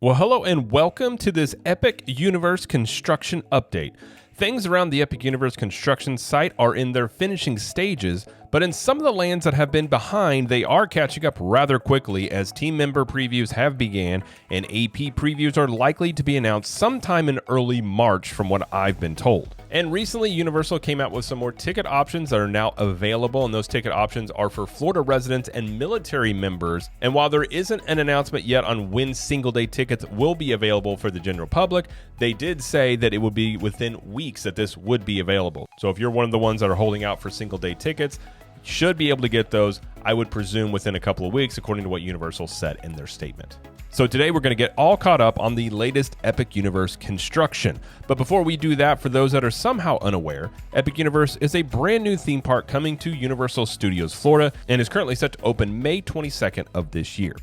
Well, hello and welcome to this Epic Universe construction update. Things around the Epic Universe construction site are in their finishing stages, but in some of the lands that have been behind, they are catching up rather quickly as team member previews have began and AP previews are likely to be announced sometime in early March from what I've been told. And recently, Universal came out with some more ticket options that are now available, and those ticket options are for Florida residents and military members. And while there isn't an announcement yet on when single-day tickets will be available for the general public, they did say that it would be within weeks that this would be available. So if you're one of the ones that are holding out for single-day tickets, you should be able to get those, I would presume, within a couple of weeks, according to what Universal said in their statement. So today we're going to get all caught up on the latest Epic Universe construction. But before we do that, for those that are somehow unaware, Epic Universe is a brand new theme park coming to Universal Studios Florida and is currently set to open May 22nd of this year.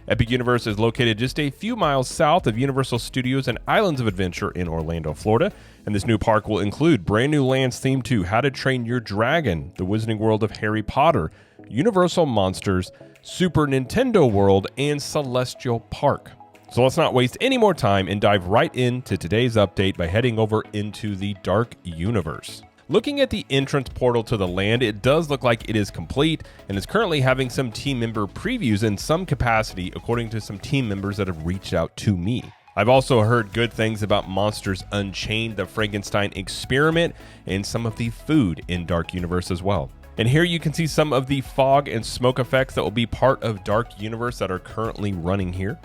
Epic Universe is located just a few miles south of Universal Studios and Islands of Adventure in Orlando, Florida. And this new park will include brand new lands themed to How to Train Your Dragon, the Wizarding World of Harry Potter, Universal Monsters, Super Nintendo World, and Celestial Park. So let's not waste any more time and dive right into today's update by heading over into the Dark Universe. Looking at the entrance portal to the land, it does look like it is complete and is currently having some team member previews in some capacity, according to some team members that have reached out to me. I've also heard good things about Monsters Unchained, the Frankenstein experiment, and some of the food in Dark Universe as well. And here you can see some of the fog and smoke effects that will be part of Dark Universe that are currently running here.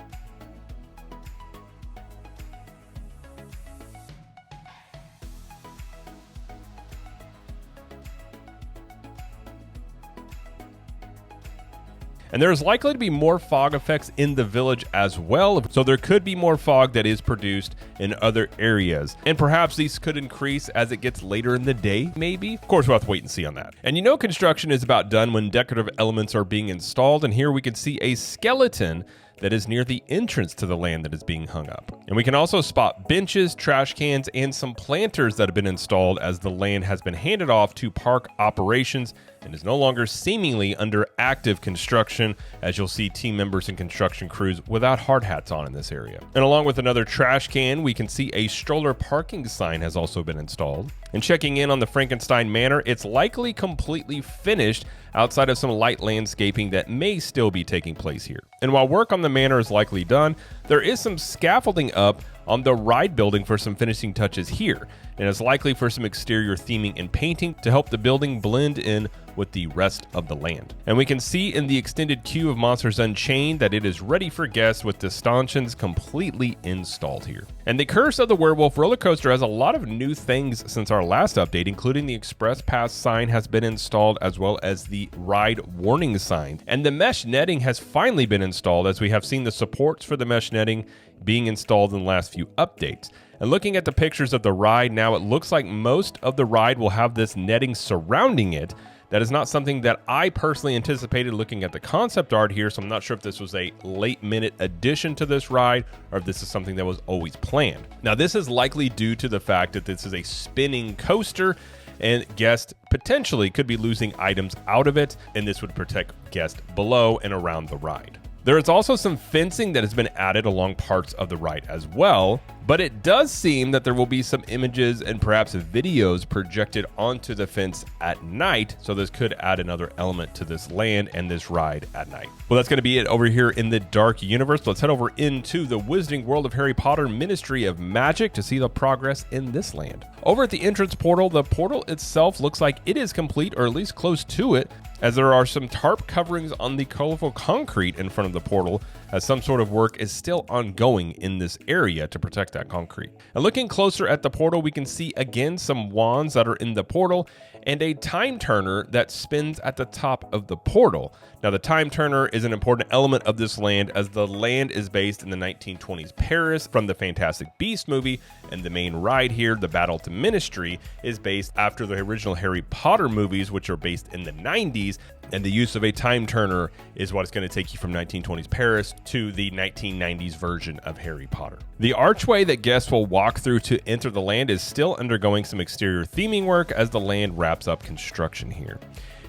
And there is likely to be more fog effects in the village as well, so there could be more fog that is produced in other areas. And perhaps these could increase as it gets later in the day, maybe? Of course, we'll have to wait and see on that. And you know construction is about done when decorative elements are being installed, and here we can see a skeleton that is near the entrance to the land that is being hung up. And we can also spot benches, trash cans, and some planters that have been installed as the land has been handed off to park operations and is no longer seemingly under active construction, as you'll see team members and construction crews without hard hats on in this area. And along with another trash can, we can see a stroller parking sign has also been installed. And checking in on the Frankenstein Manor, it's likely completely finished outside of some light landscaping that may still be taking place here. And while work on the manor is likely done, there is some scaffolding up on the ride building for some finishing touches here, and it's likely for some exterior theming and painting to help the building blend in with the rest of the land. And we can see in the extended queue of Monsters Unchained that it is ready for guests with the stanchions completely installed here. And the Curse of the Werewolf roller coaster has a lot of new things since our last update, including the Express Pass sign has been installed, as well as the ride warning sign. And the mesh netting has finally been installed, as we have seen the supports for the mesh netting being installed in the last few updates. And looking at the pictures of the ride now, it looks like most of the ride will have this netting surrounding it. That is not something that I personally anticipated looking at the concept art here, so I'm not sure if this was a late-minute addition to this ride or if this is something that was always planned. Now, this is likely due to the fact that this is a spinning coaster and guests potentially could be losing items out of it, and this would protect guests below and around the ride. There is also some fencing that has been added along parts of the ride as well, but it does seem that there will be some images and perhaps videos projected onto the fence at night, so this could add another element to this land and this ride at night. Well, that's going to be it over here in the Dark Universe. Let's head over into the Wizarding World of Harry Potter Ministry of Magic to see the progress in this land. Over at the entrance portal, the portal itself looks like it is complete, or at least close to it, as there are some tarp coverings on the colorful concrete in front of the portal, as some sort of work is still ongoing in this area to protect that concrete. And looking closer at the portal, we can see again some wands that are in the portal and a time turner that spins at the top of the portal. Now, the time turner is an important element of this land, as the land is based in the 1920s Paris from the Fantastic Beasts movie, and the main ride here, the Battle to Ministry, is based after the original Harry Potter movies, which are based in the 90s, and the use of a time turner is what is going to take you from 1920s Paris to the 1990s version of Harry Potter. The archway that guests will walk through to enter the land is still undergoing some exterior theming work as the land wraps up construction here.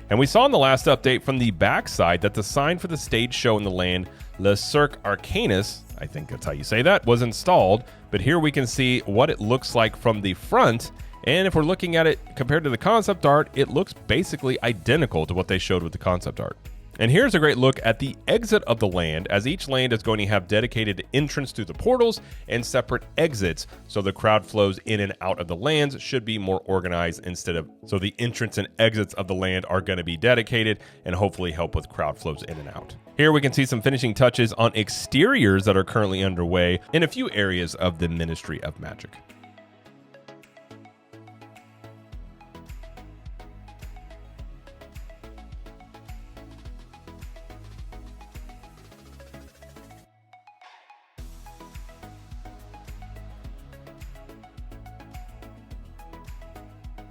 And we saw in the last update from the backside that the sign for the stage show in the land, Le Cirque Arcanus, I think that's how you say that, was installed. But here we can see what it looks like from the front. And if we're looking at it compared to the concept art, it looks basically identical to what they showed with the concept art. And here's a great look at the exit of the land, as each land is going to have dedicated entrance through the portals and separate exits, so the crowd flows in and out of the lands should be more organized so the entrance and exits of the land are going to be dedicated and hopefully help with crowd flows in and out. Here we can see some finishing touches on exteriors that are currently underway in a few areas of the Ministry of Magic.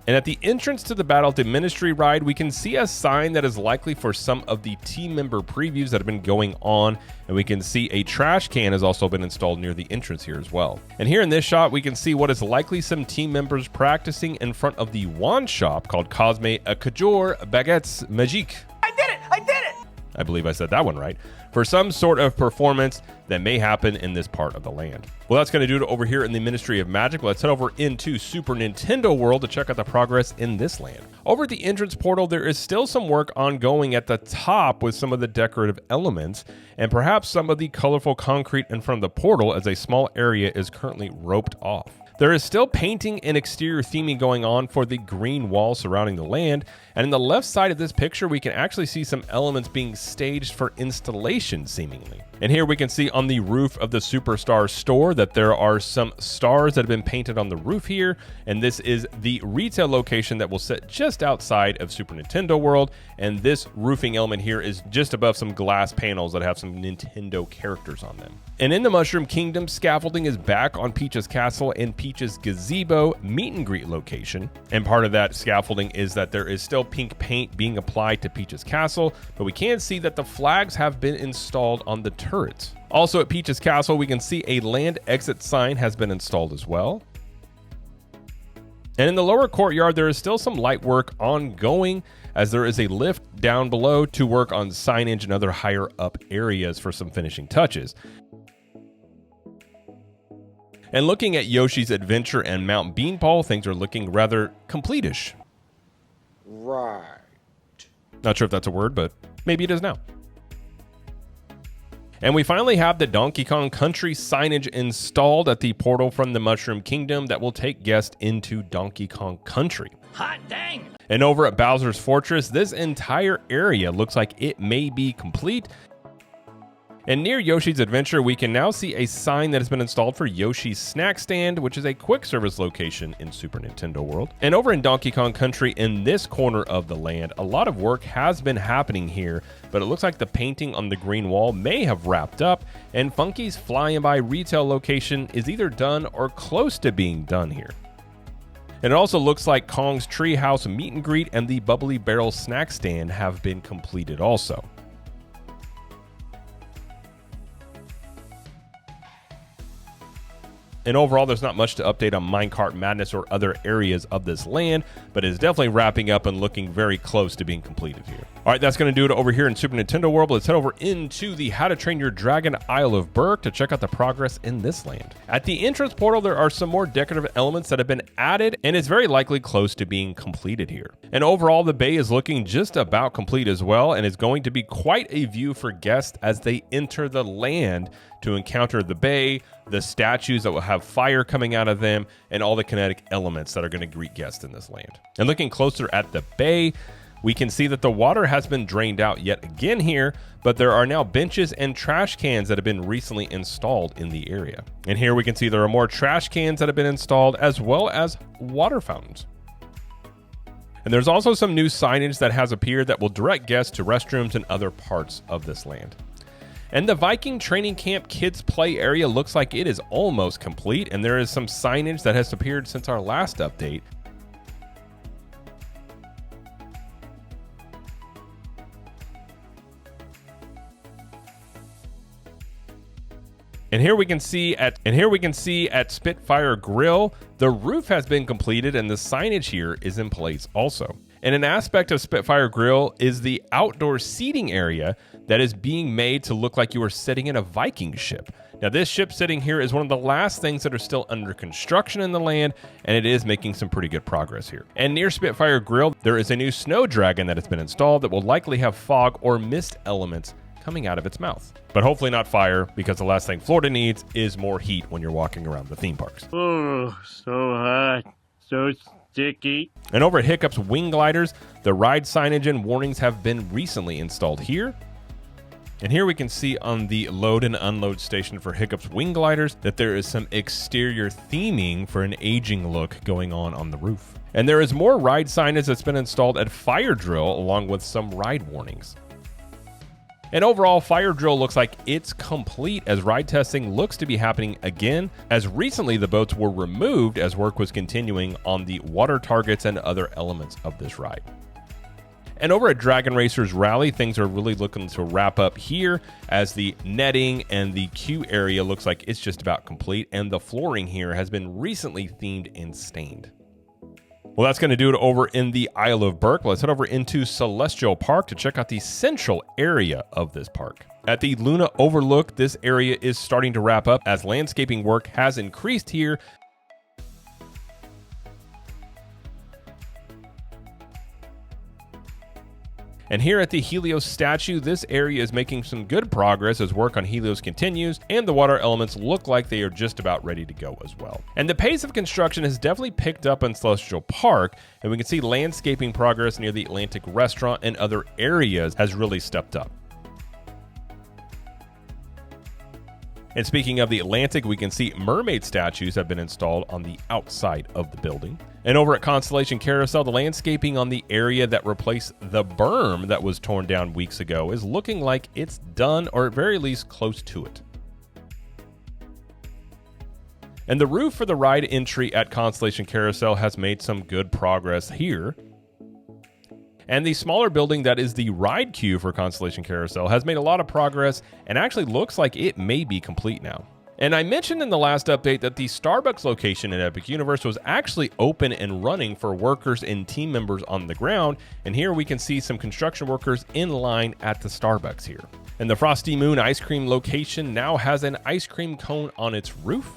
And at the entrance to the Battle of the Ministry ride, we can see a sign that is likely for some of the team member previews that have been going on. And we can see a trash can has also been installed near the entrance here as well. And here in this shot, we can see what is likely some team members practicing in front of the wand shop called Cosme Cajor Baguettes Magique. I did it! I did it! I believe I said that one right, for some sort of performance that may happen in this part of the land. Well, that's going to do it over here in the Ministry of Magic. Let's head over into Super Nintendo World to check out the progress in this land. Over at the entrance portal, there is still some work ongoing at the top with some of the decorative elements and perhaps some of the colorful concrete in front of the portal, as a small area is currently roped off. There is still painting and exterior theming going on for the green wall surrounding the land, and in the left side of this picture we can actually see some elements being staged for installation seemingly. And here we can see on the roof of the Superstar store that there are some stars that have been painted on the roof here, and this is the retail location that will sit just outside of Super Nintendo World, and this roofing element here is just above some glass panels that have some Nintendo characters on them. And in the Mushroom Kingdom, scaffolding is back on Peach's Castle and Peach's Gazebo meet and greet location, and part of that scaffolding is that there is still pink paint being applied to Peach's Castle, but we can see that the flags have been installed on the turrets. Also at Peach's Castle, we can see a land exit sign has been installed as well. And in the lower courtyard, there is still some light work ongoing, as there is a lift down below to work on signage and other higher up areas for some finishing touches. And looking at Yoshi's Adventure and Mount Beanpole, things are looking rather complete-ish. Right. Not sure if that's a word, but maybe it is now. And we finally have the Donkey Kong Country signage installed at the portal from the Mushroom Kingdom that will take guests into Donkey Kong Country. Hot dang! And over at Bowser's Fortress, this entire area looks like it may be complete. And near Yoshi's Adventure, we can now see a sign that has been installed for Yoshi's Snack Stand, which is a quick service location in Super Nintendo World. And over in Donkey Kong Country, in this corner of the land, a lot of work has been happening here, but it looks like the painting on the green wall may have wrapped up, and Funky's Flying By retail location is either done or close to being done here. And it also looks like Kong's Treehouse meet and greet and the Bubbly Barrel snack stand have been completed also. And overall, there's not much to update on Minecart Madness or other areas of this land, but it is definitely wrapping up and looking very close to being completed here. All right, that's going to do it over here in Super Nintendo World. Let's head over into the How to Train Your Dragon Isle of Berk to check out the progress in this land. At the entrance portal, there are some more decorative elements that have been added, and it's very likely close to being completed here. And overall, the bay is looking just about complete as well, and is going to be quite a view for guests as they enter the land to encounter the bay, the statues that will have fire coming out of them, and all the kinetic elements that are going to greet guests in this land. And looking closer at the bay, we can see that the water has been drained out yet again here, but there are now benches and trash cans that have been recently installed in the area. And here we can see there are more trash cans that have been installed, as well as water fountains. And there's also some new signage that has appeared that will direct guests to restrooms and other parts of this land. And the Viking Training Camp Kids Play area looks like it is almost complete, and there is some signage that has appeared since our last update. And here we can see at Spitfire Grill, the roof has been completed and the signage here is in place also. And an aspect of Spitfire Grill is the outdoor seating area that is being made to look like you are sitting in a Viking ship. Now this ship sitting here is one of the last things that are still under construction in the land, and it is making some pretty good progress here. And near Spitfire Grill, there is a new snow dragon that has been installed that will likely have fog or mist elements coming out of its mouth. But hopefully not fire, because the last thing Florida needs is more heat when you're walking around the theme parks. Oh, so hot, so sticky. And over at Hiccup's Wing Gliders, the ride signage and warnings have been recently installed here. And here we can see on the load and unload station for Hiccup's Wing Gliders that there is some exterior theming for an aging look going on the roof. And there is more ride signage that's been installed at Fire Drill along with some ride warnings. And overall, Fire Drill looks like it's complete as ride testing looks to be happening again, as recently the boats were removed as work was continuing on the water targets and other elements of this ride. And over at Dragon Racers Rally, things are really looking to wrap up here as the netting and the queue area looks like it's just about complete, and the flooring here has been recently themed and stained. Well, that's going to do it over in the Isle of Berk. Let's head over into Celestial Park to check out the central area of this park. At the Luna Overlook, this area is starting to wrap up as landscaping work has increased here. And here at the Helios statue, this area is making some good progress as work on Helios continues, and the water elements look like they are just about ready to go as well. And the pace of construction has definitely picked up in Celestial Park, and we can see landscaping progress near the Atlantic Restaurant and other areas has really stepped up. And speaking of the Atlantic, we can see mermaid statues have been installed on the outside of the building. And over at Constellation Carousel, the landscaping on the area that replaced the berm that was torn down weeks ago is looking like it's done, or at very least close to it. And the roof for the ride entry at Constellation Carousel has made some good progress here. And the smaller building that is the ride queue for Constellation Carousel has made a lot of progress and actually looks like it may be complete now. And I mentioned in the last update that the Starbucks location in Epic Universe was actually open and running for workers and team members on the ground, and here we can see some construction workers in line at the Starbucks here. And the Frosty Moon ice cream location now has an ice cream cone on its roof.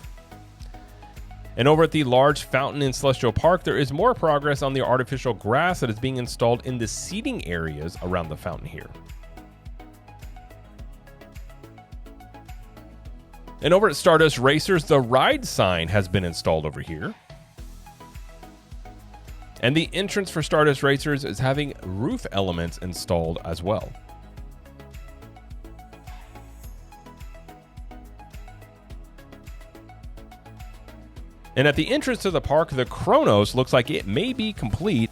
And over at the large fountain in Celestial Park, there is more progress on the artificial grass that is being installed in the seating areas around the fountain here. And over at Stardust Racers, the ride sign has been installed over here. And the entrance for Stardust Racers is having roof elements installed as well. And at the entrance to the park, the Chronos looks like it may be complete.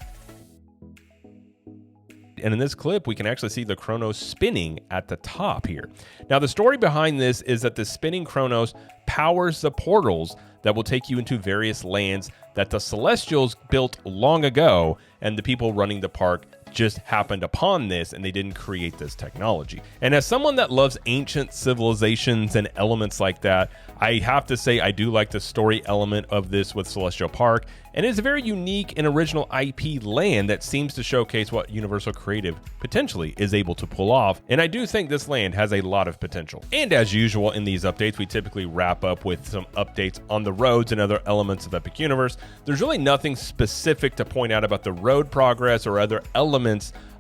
And in this clip, we can actually see the Chronos spinning at the top here. Now, the story behind this is that the spinning Chronos powers the portals that will take you into various lands that the Celestials built long ago, and the people running the park just happened upon this and they didn't create this technology. And as someone that loves ancient civilizations and elements like that, I have to say I do like the story element of this with Celestial Park, and it's a very unique and original IP land that seems to showcase what Universal Creative potentially is able to pull off, and I do think this land has a lot of potential. And as usual in these updates, we typically wrap up with some updates on the roads and other elements of Epic Universe. There's really nothing specific to point out about the road progress or other elements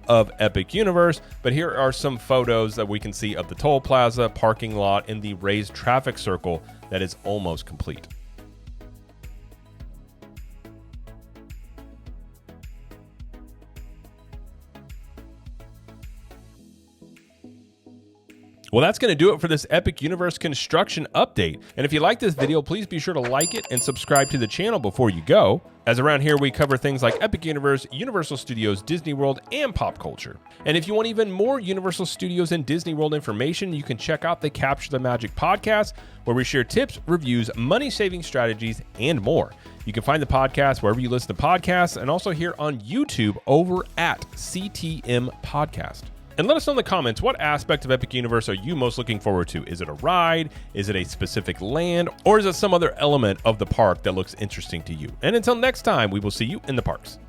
of Epic Universe, but here are some photos that we can see of the toll plaza, parking lot, and the raised traffic circle that is almost complete. Well, that's going to do it for this Epic Universe construction update. And if you like this video, please be sure to like it and subscribe to the channel before you go, as around here we cover things like Epic Universe, Universal Studios, Disney World, and pop culture. And if you want even more Universal Studios and Disney World information, you can check out the Capture the Magic podcast, where we share tips, reviews, money-saving strategies, and more. You can find the podcast wherever you listen to podcasts, and also here on YouTube over at CTM Podcast. And let us know in the comments, what aspect of Epic Universe are you most looking forward to? Is it a ride? Is it a specific land? Or is it some other element of the park that looks interesting to you? And until next time, we will see you in the parks.